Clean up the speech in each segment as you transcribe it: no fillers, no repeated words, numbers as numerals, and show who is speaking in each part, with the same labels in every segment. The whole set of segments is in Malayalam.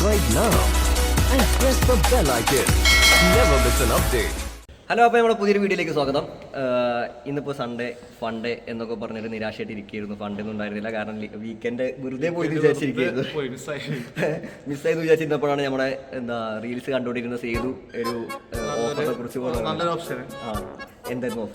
Speaker 1: subscribe now and press the bell icon. Never miss an update.
Speaker 2: Hello, അപ്പോൾ നമ്മുടെ പുതിയൊരു വീഡിയോയിലേക്ക് സ്വാഗതം. ഇന്നിപ്പോൾ സൺഡേ ഫണ്ട് എന്നൊക്കെ പറഞ്ഞിട്ട് നിരാശയായിട്ട് ഇരിക്കുകയായിരുന്നു. ഫണ്ടൊന്നും ഉണ്ടായിരുന്നില്ല, കാരണം വീക്കെൻഡ് വെറുതെ പോയി വിചാരിച്ചിരിക്കുകയായിരുന്നു. മിസ്സായെന്ന് വിചാരിച്ചിരുന്നപ്പോഴാണ് നമ്മുടെ റീൽസ് കണ്ടുകൊണ്ടിരുന്ന സേതു ഒരു ഓഫറിനെ കുറിച്ച് എന്തായിരുന്നു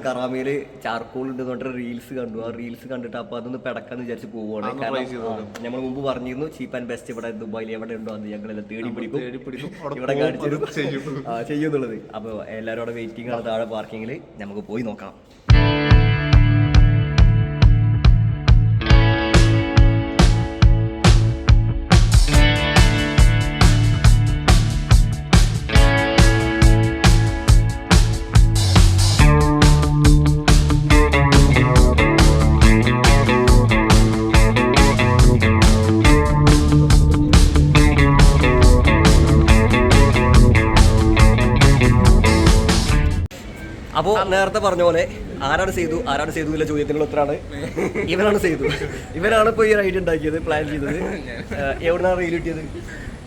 Speaker 2: കറാമയില് ചാർക്കോൾ ഉണ്ട് പറഞ്ഞിട്ട് റീൽസ് കണ്ടു. ആ റീൽസ് കണ്ടിട്ട് അപ്പൊ അതൊന്ന് പെടക്കാന്ന് വിചാരിച്ച് പോവുകയാണ്. നമ്മൾ മുമ്പ് പറഞ്ഞിരുന്നു ചീപ്പ് ആൻഡ് ബെസ്റ്റ് ഇവിടെ ദുബായിൽ എവിടെ ഉണ്ടോ അത് ഞങ്ങളെല്ലാം തേടി പിടിക്കും, ഇവിടെ കാണിച്ചു ചെയ്യുന്നുള്ളത്. അപ്പൊ എല്ലാവരും അവിടെ വെയിറ്റിംഗ് ആണ് താഴെ പാർക്കിങ്ങിൽ. നമുക്ക് പോയി നോക്കാം. അപ്പോൾ നേരത്തെ പറഞ്ഞ പോലെ ആരാണ് ചെയ്തു എന്നുള്ള ചോദ്യത്തിനുള്ള ഉത്തരമാണ് ഇവനാണ് ചെയ്തു. ഇവനാണ് ഇപ്പോൾ ഈ റൈഡ് ഉണ്ടാക്കിയത്, പ്ലാൻ ചെയ്തത്. എവിടുന്നാണ് റീൽ കിട്ടിയത്?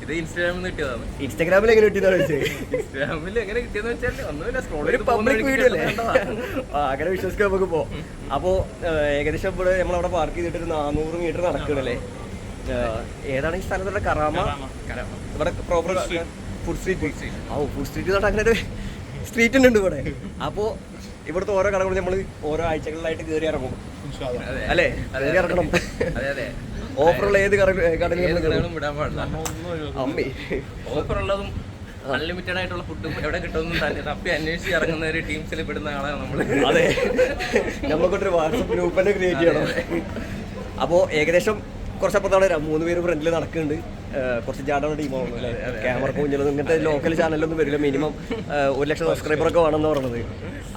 Speaker 3: ഇത് ഇൻസ്റ്റാഗ്രാമിൽ നിന്ന് കിട്ടിയതാണ്.
Speaker 2: ഇൻസ്റ്റാഗ്രാമിൽ എങ്ങനെ കിട്ടിയതാണ് ചോദിച്ചത്?
Speaker 3: ഇൻസ്റ്റാഗ്രാമിൽ എങ്ങനെ കിട്ടിയെന്ന് വെച്ചാൽ ഒന്നുമില്ല,
Speaker 2: ഒരു പബ്ലിക് വീഡിയോ അല്ലേ, അങ്ങനെ വിശ്വസിക്കാൻ നമുക്ക് പോകാം. അപ്പോൾ ഏകദേശം ഇവിടെ നമ്മളവിടെ പാർക്ക് ചെയ്തിട്ട് ഒരു 400 മീറ്റർ നടക്കണല്ലേ. ഏതാണ് ഈ സ്ഥലത്തുള്ള കറാമ? ഇവിടെ proper food street. Food street തൊട്ട് അങ്ങനെ ഒരു സ്ട്രീറ്റ് ഉണ്ട് ഇവിടെ. അപ്പോൾ ഇവിടുത്തെ ഓരോ കടകളും നമ്മൾ ഓരോ ആഴ്ചകളിലായിട്ട് കയറി ഇറങ്ങും അല്ലേ? കയറി ഇറങ്ങണം. ഓഫറുള്ള ഏത് കടലും
Speaker 3: വിടാൻ പാടില്ല.
Speaker 2: അമ്മേ,
Speaker 3: ഓഫറുള്ളതും അൺലിമിറ്റഡ് ആയിട്ടുള്ള ഫുഡും എവിടെ കിട്ടുമെന്നും തന്നെ തപ്പി അന്വേഷിച്ച് ഇറങ്ങുന്ന ഒരു ടീംസിൽ പെടുന്ന ആളാണ് നമ്മൾ.
Speaker 2: അതെ, നമുക്കൊരു വാട്സപ്പ് ഗ്രൂപ്പ് തന്നെ ക്രിയേറ്റ് ചെയ്യണം. അപ്പോൾ ഏകദേശം കുറച്ചപ്പുറത്താണ് 3 പേര് ഫ്രണ്ടിൽ നടക്കുന്നുണ്ട്. കുറച്ച് ജാടാണ് ടീമാണ് അല്ലേ, ക്യാമറ കുഞ്ഞിലൊന്നും ഇങ്ങനത്തെ ലോക്കൽ ചാനലൊന്നും വരില്ല. മിനിമം 1 ലക്ഷം സബ്സ്ക്രൈബറൊക്കെ വേണമെന്ന് പറഞ്ഞത്.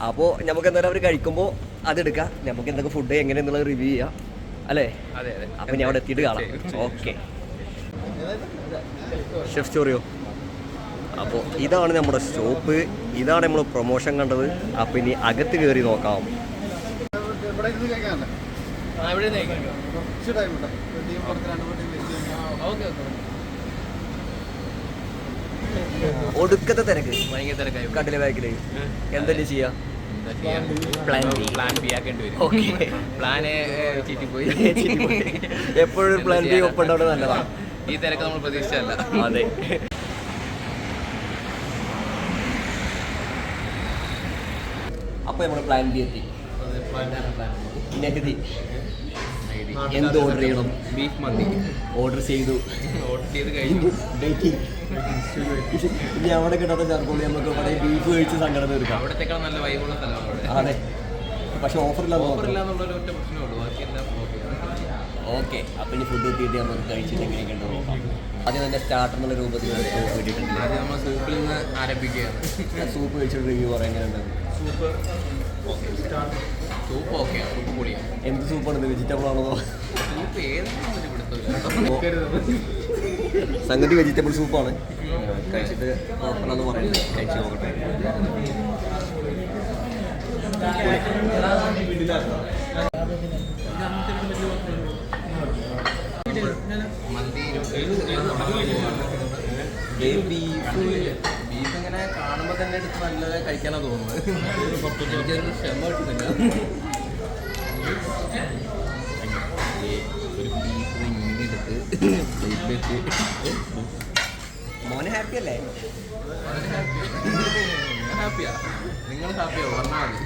Speaker 2: അപ്പോൾ നമുക്ക് എന്തായാലും അവർ കഴിക്കുമ്പോൾ അതെടുക്കാം, നമുക്ക് എന്തൊക്കെ ഫുഡ് എങ്ങനെയെന്നുള്ളത് റിവ്യൂ ചെയ്യാം അല്ലേ? അപ്പം ഞാൻ അവിടെ എത്തിയിട്ട് കാണാം. ഓക്കെ, ഷെഫ് സ്റ്റോറിയോ. അപ്പോൾ ഇതാണ് നമ്മുടെ ഷോപ്പ്, ഇതാണ് നമ്മൾ പ്രൊമോഷൻ കണ്ടത്. അപ്പം ഇനി അകത്ത് കയറി നോക്കാം. ഒടുക്കത്തെ തിരക്ക്,
Speaker 3: ഭയങ്കര തിരക്കായി
Speaker 2: കട്ടിലെ ബാക്കില്. എന്തെങ്കിലും ചെയ്യാം,
Speaker 3: പ്ലാൻ ബി ആക്കേണ്ടി വരും. പ്ലാൻ ചീറ്റിപ്പോയി.
Speaker 2: എപ്പോഴും പ്ലാൻ ബി ഒപ്പുണ്ടാവുന്നത് നല്ലതാണ്.
Speaker 3: ഈ തിരക്ക് നമ്മൾ പ്രതീക്ഷിച്ചല്ല.
Speaker 2: അതെ, അപ്പൊ നമ്മൾ പ്ലാൻ ബി എത്തി. നെഹദി എന്ത് ഓർഡർ ചെയ്യണം?
Speaker 3: ബീഫ് മന്തി
Speaker 2: ഓർഡർ ചെയ്തു
Speaker 3: കഴിഞ്ഞു.
Speaker 2: ഇനി അവിടെ കിട്ടാത്ത ചാർക്കോളി നമുക്ക് ഇവിടെ ബീഫ് കഴിച്ച് സങ്കടം തീർക്കാം.
Speaker 3: അവിടത്തേക്കാൾ നല്ല വൈബുള്ള സ്ഥലമാണ്.
Speaker 2: അതെ, പക്ഷെ
Speaker 3: ഓഫറില്ലാന്നുള്ള ഒറ്റ പ്രശ്നമേ ഉള്ളൂ, ബാക്കിയെല്ലാം
Speaker 2: ഓക്കെ. അപ്പം ഇനി ഫുഡ് എത്തിയിട്ട് നമുക്ക് കഴിച്ചിട്ട് എങ്ങനെയൊക്കെ ഉണ്ടോ നോക്കാം. ആദ്യം തന്നെ സ്റ്റാർട്ടർ എന്നുള്ള രൂപത്തിൽ കിട്ടിയിട്ടുണ്ട്.
Speaker 3: ആദ്യം നമ്മൾ സൂപ്പിൽ നിന്ന് ആരംഭിക്കുകയാണ്.
Speaker 2: സൂപ്പ് കഴിച്ചിട്ട് റിവ്യൂ പറയാൻ എങ്ങനെയുണ്ട്?
Speaker 3: സൂപ്പ് ഓക്കെ, സൂപ്പ് പൊളിയാണ്.
Speaker 2: എന്ത് സൂപ്പാണ്? വെജിറ്റബിൾ ആണോ?
Speaker 3: സൂപ്പ് ഏതെങ്കിലും
Speaker 2: സംഗതി വെജിറ്റബിൾ സൂപ്പാണ്. കഴിച്ചിട്ട് കുഴപ്പമില്ലെന്ന് പറയുന്നത്, കഴിച്ച് നോക്കട്ടെ.
Speaker 3: ബീഫ് ഇങ്ങനെ കാണുമ്പോൾ തന്നെ എടുത്ത് നല്ലത് കഴിക്കാനാണ് തോന്നുന്നത്. എനിക്കൊരു ക്ഷമ കിട്ടുന്നില്ല. ഒരു ബീഫ് ഇങ്ങനെ എടുത്ത്
Speaker 2: മോനെ ഹാപ്പി അല്ലേ?
Speaker 3: ഹാപ്പിയാ, നിങ്ങൾ ഹാപ്പിയാവും, പറഞ്ഞാൽ മതി.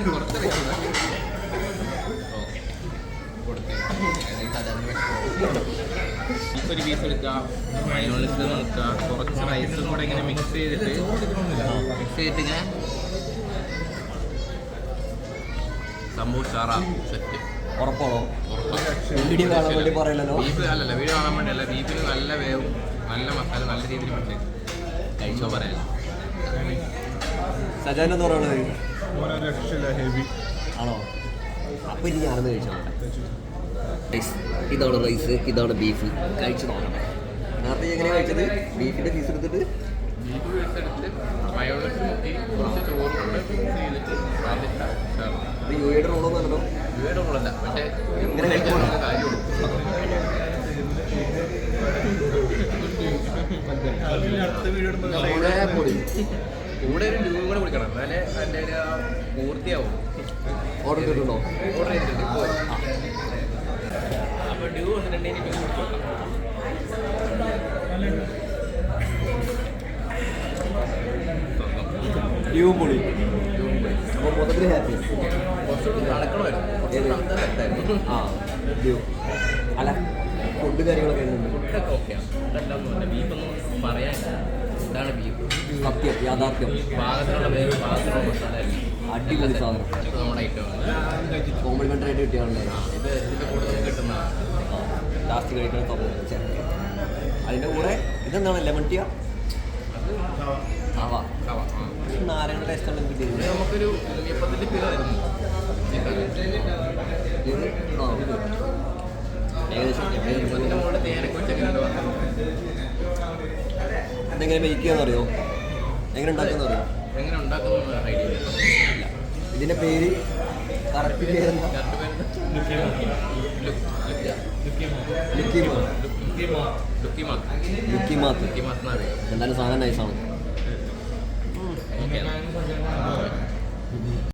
Speaker 3: കുറച്ച് ഒരു പീസ് എടുക്കുക, മയോണൈസ് നോക്കുക, കുറച്ച് റൈസും കൂടെ ഇങ്ങനെ മിക്സ് ചെയ്തിട്ട് ഇങ്ങനെ സംഭവം ഉഷാറാ, സെറ്റ്.
Speaker 2: ഉറപ്പാണോ? വീഡിയോ കാണാൻ വേണ്ടി പറയലോ?
Speaker 3: ബീഫ് അല്ലല്ല, വീഡിയോ കാണാൻ വേണ്ടിയല്ല. ബീഫിന് നല്ല വേവും നല്ല മസാല നല്ല രീതിയിൽ പക്ഷേ കഴിച്ചോ പറയാം.
Speaker 2: സജാൻ എന്ന് പറയുന്നത് ആണോ? അപ്പം ഇനി ഞാനൊന്ന് കഴിച്ചോ. ഇതാണ് റൈസ്, ഇതാണ് ബീഫ്. കഴിച്ച് നോക്കണം. നേരത്തെ എങ്ങനെയാണ് കഴിച്ചത്? ബീഫിൻ്റെ പീസ് എടുത്തിട്ട്
Speaker 3: ബീഫ് വേവിച്ചെടുത്ത് മയോണൈസ് മുക്കി കുറച്ച് ചോറ് കൊണ്ട് മിക്സ് ചെയ്തിട്ട്
Speaker 2: ഇത് യു എയുടെ റോളൊന്നും അല്ലല്ലോ.
Speaker 3: വീട് കൊള്ളല്ല, പക്ഷേ
Speaker 2: ഇങ്ങനെ കഴിക്കുമ്പോൾ
Speaker 3: കാര്യമുള്ളൂ. കൂടെ ഒരു ഡ്യൂ കൂടെ കുടിക്കണം, എന്നാലേ അതിൻ്റെ ഒരു പൂർത്തിയാവും.
Speaker 2: ഓർഡർ ചെയ്തിട്ടുണ്ടോ?
Speaker 3: ഓർഡർ ചെയ്തിട്ടുണ്ട് ഇപ്പോൾ. അപ്പോൾ ഡ്യൂ വന്നിട്ടുണ്ടെങ്കിൽ ഡ്യൂ കുടിച്ചോളാം.
Speaker 2: ഡ്യൂ പൊളി. അപ്പോൾ മൊത്തത്തിൽ ഹാപ്പി.
Speaker 3: കുറച്ചുകൂടെ നടക്കണമായിരുന്നു, കുറച്ചുകൂടെ നടത്താൻ പറ്റായിരുന്നു.
Speaker 2: ആ ഡ്യൂ അല്ല ഫുഡ് കാര്യങ്ങളൊക്കെ ഉണ്ട്.
Speaker 3: ഫുഡൊക്കെ ഓക്കെയാണ്, ഇതെല്ലാം ഒന്നുമില്ല. ബീഫൊന്നും പറയാനില്ല. ഇതാണ് ബീഫ്.
Speaker 2: സത്യം യാഥാർത്ഥ്യം.
Speaker 3: പാകത്തിനുള്ള പേര്, പാകത്തിനുള്ള മസാല,
Speaker 2: അടിപൊളി സാധനം.
Speaker 3: ഇത് നമ്മുടെ ഐറ്റമാണ്.
Speaker 2: കോംപ്ലിമെൻ്ററി ആയിട്ട് കിട്ടിയാണല്ലേ.
Speaker 3: ഇത് ഇതിൻ്റെ കൂടെ നമുക്ക് കിട്ടുന്നതാണ്.
Speaker 2: ലാസ്റ്റ് കഴിക്കണം തോന്നുന്നു. അതിൻ്റെ കൂടെ ഇതെന്താണ് ലെമൺ ടീ? ആവാ
Speaker 3: കവ.
Speaker 2: നാരങ്ങ ടേസ്റ്റ് ആണ്
Speaker 3: ഇത്
Speaker 2: കിട്ടിയത്.
Speaker 3: നമുക്കൊരു 30 കിലോ വരുന്നു.
Speaker 2: ഇത് ആ ഇത് ഏകദേശം
Speaker 3: ഇതിൻ്റെ മുകളിൽ തേനൊക്കെ വെച്ചൊക്കെ ഉണ്ട് വന്നത്.
Speaker 2: ഇതെങ്ങനെ മേക്ക് ചെയ്യാന്നറിയോ? എങ്ങനെ ഉണ്ടാക്കുന്ന അറിയോ?
Speaker 3: എങ്ങനെ ഉണ്ടാക്കുന്ന ഐഡിയ ഇല്ല.
Speaker 2: ഇതിൻ്റെ പേര് കറക്റ്റ് പേരെന്താ? ലുക്കിമാത്ത്. എന്തായാലും സാധനം നൈസാണ്.
Speaker 3: ഓക്കെ